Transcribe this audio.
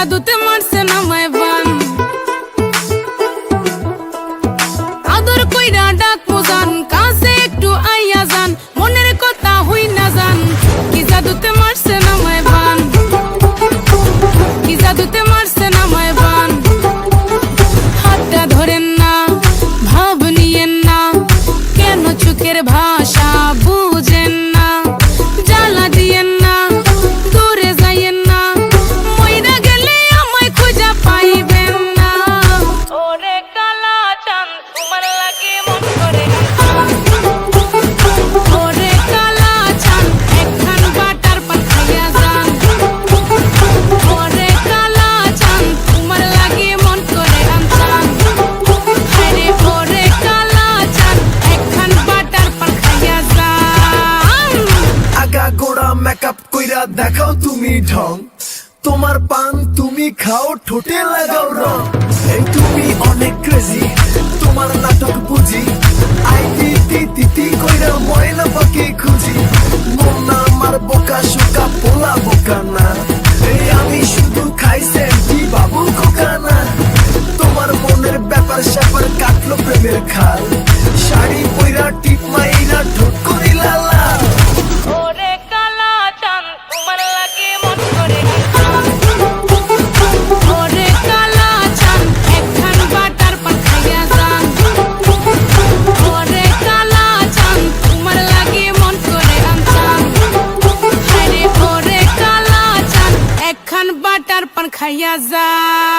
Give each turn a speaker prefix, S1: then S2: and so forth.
S1: জাদুতে মারছে নামায় বান আদর কইরা ডাক মোজান কাছে একটু আইয়া যান মনের কথা হই না যান কি জাদুতে মারছে নামায় বান কি জাদুতে মারছে নামায় বান হাতটা ধরেন না ভাব নিয়েন না কেন চোখের ভাষা বুঝেন না জ্বালা দিয়েন না দূরে যাইয়েন না মইরা গেলে আমায় খুঁজা পাইবেন না ওরে কালা চাঁদ তোমার লাগে মন করে ওরে কালা চাঁদ একখান বাটার পান খাইয়া যান ওরে কালা চাঁদ তোমার লাগে মন করে আনছান আরে ওরে কালা চাঁদ একখান বাটার পান খাইয়া যান
S2: আগা গোড়া মেকআপ কইরা দেখাও তুমি ঢং তোমার পান তুমি খাও ঠোঁটে লাগাও রং এই তুমি অনেক ক্রেজি তোমার নাটক বুঝি আই তিতি কইরা ময়না পাখি খুঁজি মন না আমার বোকা শোকা পোলা বোকা না এই আমি শুধু খাই সেন্টি বাবু খোকা না তোমার মনের ব্যাপার স্যাপার কাটলো প্রেমের খাল শাড়ি পইরা টিপ মাইরা ঠোঁট করিলা লাল
S1: ওরে কালা চাঁদ তোমার লাগে মন করে ওরে কালা চাঁদ একখান বাটার পান খাইয়া যান ওরে কালা চাঁদ তোমার লাগে মন করে আনছান আরে ওরে কালা চাঁদ একখান বাটার পান খাইয়া যান।